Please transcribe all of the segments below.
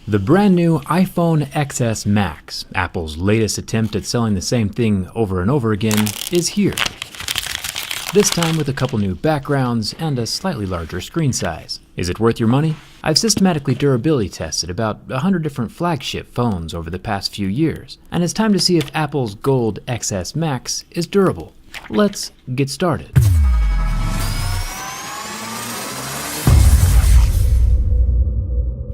The brand new iPhone XS Max, Apple's latest attempt at selling the same thing over and over again, is here. This time with a couple new backgrounds and a slightly larger screen size. Is it worth your money? I've systematically durability tested about 100 different flagship phones over the past few years, and it's time to see if Apple's gold XS Max is durable. Let's get started.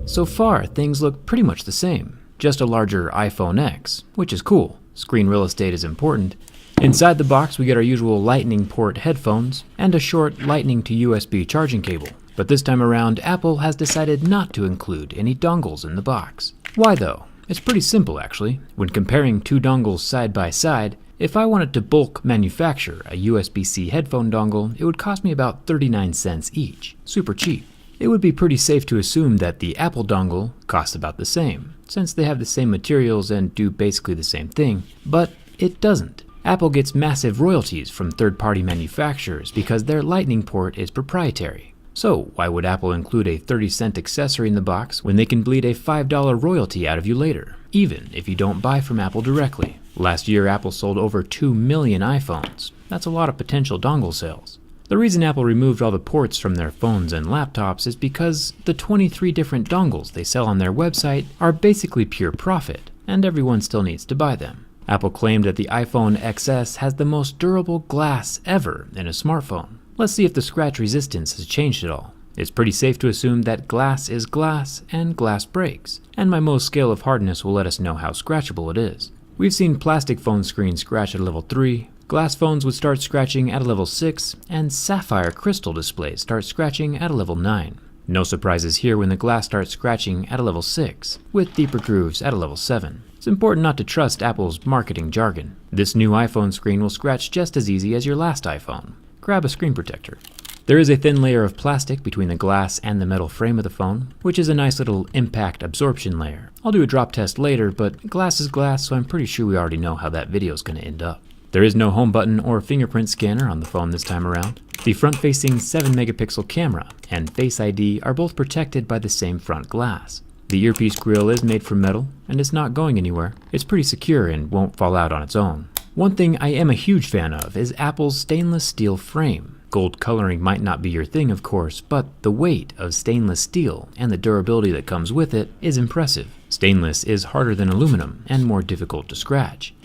So far, things look pretty much the same, just a larger iPhone X, which is cool. Screen real estate is important. Inside the box, we get our usual Lightning port headphones and a short Lightning to USB charging cable. But this time around, Apple has decided not to include any dongles in the box. Why though? It's pretty simple actually. When comparing two dongles side by side, if I wanted to bulk manufacture a USB-C headphone dongle, it would cost me about 39 cents each. Super cheap. It would be pretty safe to assume that the Apple dongle costs about the same, since they have the same materials and do basically the same thing, but it doesn't. Apple gets massive royalties from third-party manufacturers because their Lightning port is proprietary. So why would Apple include a 30-cent accessory in the box when they can bleed a $5 royalty out of you later, even if you don't buy from Apple directly? Last year, Apple sold over 2 million iPhones. That's a lot of potential dongle sales. The reason Apple removed all the ports from their phones and laptops is because the 23 different dongles they sell on their website are basically pure profit, and everyone still needs to buy them. Apple claimed that the iPhone XS has the most durable glass ever in a smartphone. Let's see if the scratch resistance has changed at all. It's pretty safe to assume that glass is glass and glass breaks, and my Mohs scale of hardness will let us know how scratchable it is. We've seen plastic phone screens scratch at level 3, glass phones would start scratching at a level 6, and sapphire crystal displays start scratching at a level 9. No surprises here when the glass starts scratching at a level 6, with deeper grooves at a level 7. It's important not to trust Apple's marketing jargon. This new iPhone screen will scratch just as easy as your last iPhone. Grab a screen protector. There is a thin layer of plastic between the glass and the metal frame of the phone, which is a nice little impact absorption layer. I'll do a drop test later, but glass is glass, so I'm pretty sure we already know how that video is going to end up. There is no home button or fingerprint scanner on the phone this time around. The front-facing 7-megapixel camera and Face ID are both protected by the same front glass. The earpiece grill is made from metal, and it's not going anywhere. It's pretty secure and won't fall out on its own. One thing I am a huge fan of is Apple's stainless steel frame. Gold coloring might not be your thing, of course, but the weight of stainless steel and the durability that comes with it is impressive. Stainless is harder than aluminum and more difficult to scratch.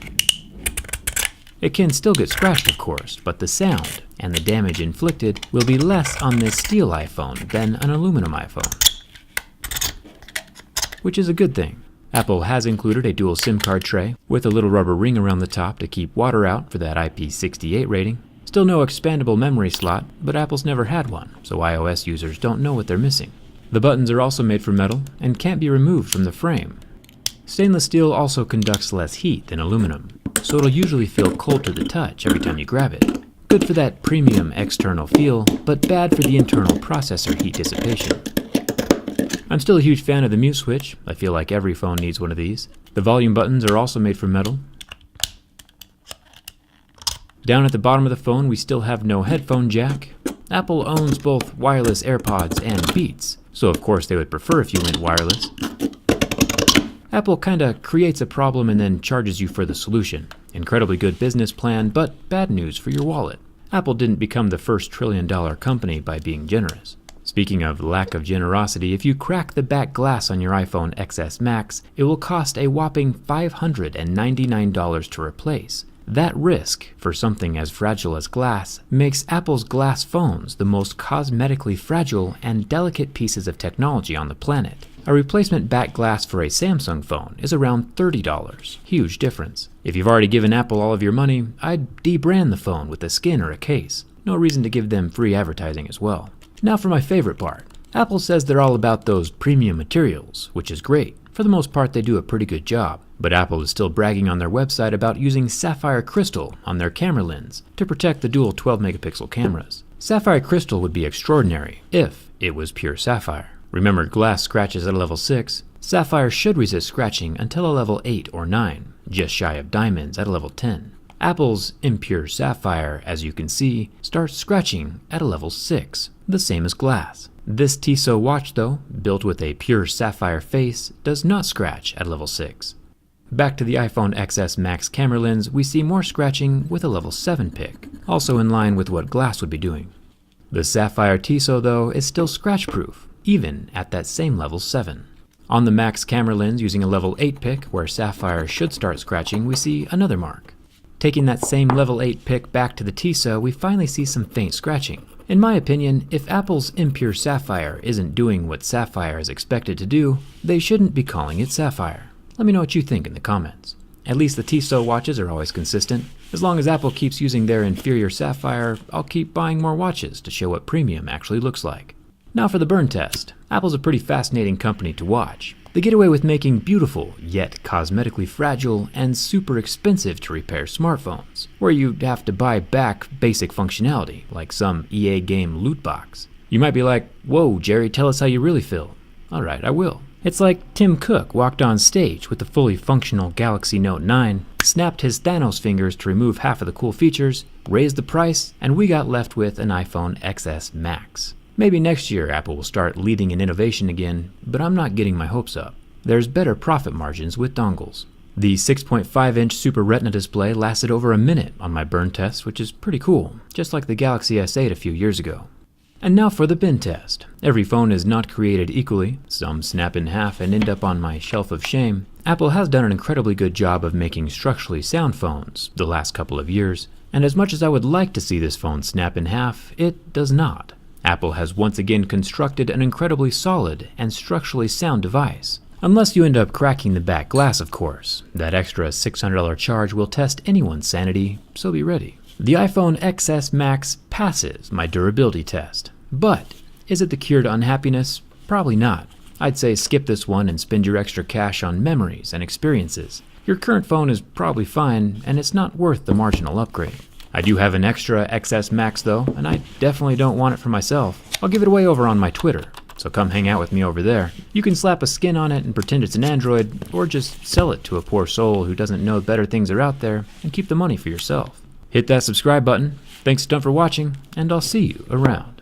It can still get scratched, of course, but the sound and the damage inflicted will be less on this steel iPhone than an aluminum iPhone, which is a good thing. Apple has included a dual SIM card tray with a little rubber ring around the top to keep water out for that IP68 rating. Still no expandable memory slot, but Apple's never had one, so iOS users don't know what they're missing. The buttons are also made from metal and can't be removed from the frame. Stainless steel also conducts less heat than aluminum, so it'll usually feel cold to the touch every time you grab it. Good for that premium external feel, but bad for the internal processor heat dissipation. I'm still a huge fan of the mute switch. I feel like every phone needs one of these. The volume buttons are also made from metal. Down at the bottom of the phone, we still have no headphone jack. Apple owns both wireless AirPods and Beats, so of course they would prefer if you went wireless. Apple kinda creates a problem and then charges you for the solution. Incredibly good business plan, but bad news for your wallet. Apple didn't become the first trillion-dollar company by being generous. Speaking of lack of generosity, if you crack the back glass on your iPhone XS Max, it will cost a whopping $599 to replace. That risk, for something as fragile as glass, makes Apple's glass phones the most cosmetically fragile and delicate pieces of technology on the planet. A replacement back glass for a Samsung phone is around $30. Huge difference. If you've already given Apple all of your money, I'd debrand the phone with a skin or a case. No reason to give them free advertising as well. Now for my favorite part. Apple says they're all about those premium materials, which is great. For the most part, they do a pretty good job. But Apple is still bragging on their website about using sapphire crystal on their camera lens to protect the dual 12-megapixel cameras. Sapphire crystal would be extraordinary if it was pure sapphire. Remember, glass scratches at a level 6. Sapphire should resist scratching until a level 8 or 9, just shy of diamonds at a level 10. Apple's impure sapphire, as you can see, starts scratching at a level 6, the same as glass. This Tissot watch though, built with a pure sapphire face, does not scratch at level 6. Back to the iPhone XS Max camera lens, we see more scratching with a level 7 pick, also in line with what glass would be doing. The sapphire Tissot though is still scratch-proof, even at that same level 7. On the Max camera lens using a level 8 pick, where sapphire should start scratching, we see another mark. Taking that same level 8 pick back to the Tissot, we finally see some faint scratching. In my opinion, if Apple's impure sapphire isn't doing what sapphire is expected to do, they shouldn't be calling it sapphire. Let me know what you think in the comments. At least the Tissot watches are always consistent. As long as Apple keeps using their inferior sapphire, I'll keep buying more watches to show what premium actually looks like. Now for the burn test. Apple's a pretty fascinating company to watch. They get away with making beautiful, yet cosmetically fragile and super expensive to repair smartphones, where you'd have to buy back basic functionality, like some EA game loot box. You might be like, whoa, Jerry, tell us how you really feel. Alright, I will. It's like Tim Cook walked on stage with the fully functional Galaxy Note 9, snapped his Thanos fingers to remove half of the cool features, raised the price, and we got left with an iPhone XS Max. Maybe next year Apple will start leading in innovation again, but I'm not getting my hopes up. There's better profit margins with dongles. The 6.5-inch Super Retina display lasted over a minute on my burn test, which is pretty cool, just like the Galaxy S8 a few years ago. And now for the bin test. Every phone is not created equally. Some snap in half and end up on my shelf of shame. Apple has done an incredibly good job of making structurally sound phones the last couple of years, and as much as I would like to see this phone snap in half, it does not. Apple has once again constructed an incredibly solid and structurally sound device. Unless you end up cracking the back glass, of course. That extra $600 charge will test anyone's sanity, so be ready. The iPhone XS Max passes my durability test. But is it the cure to unhappiness? Probably not. I'd say skip this one and spend your extra cash on memories and experiences. Your current phone is probably fine, and it's not worth the marginal upgrade. I do have an extra XS Max though, and I definitely don't want it for myself. I'll give it away over on my Twitter, so come hang out with me over there. You can slap a skin on it and pretend it's an Android, or just sell it to a poor soul who doesn't know better things are out there and keep the money for yourself. Hit that subscribe button. Thanks a ton for watching, and I'll see you around.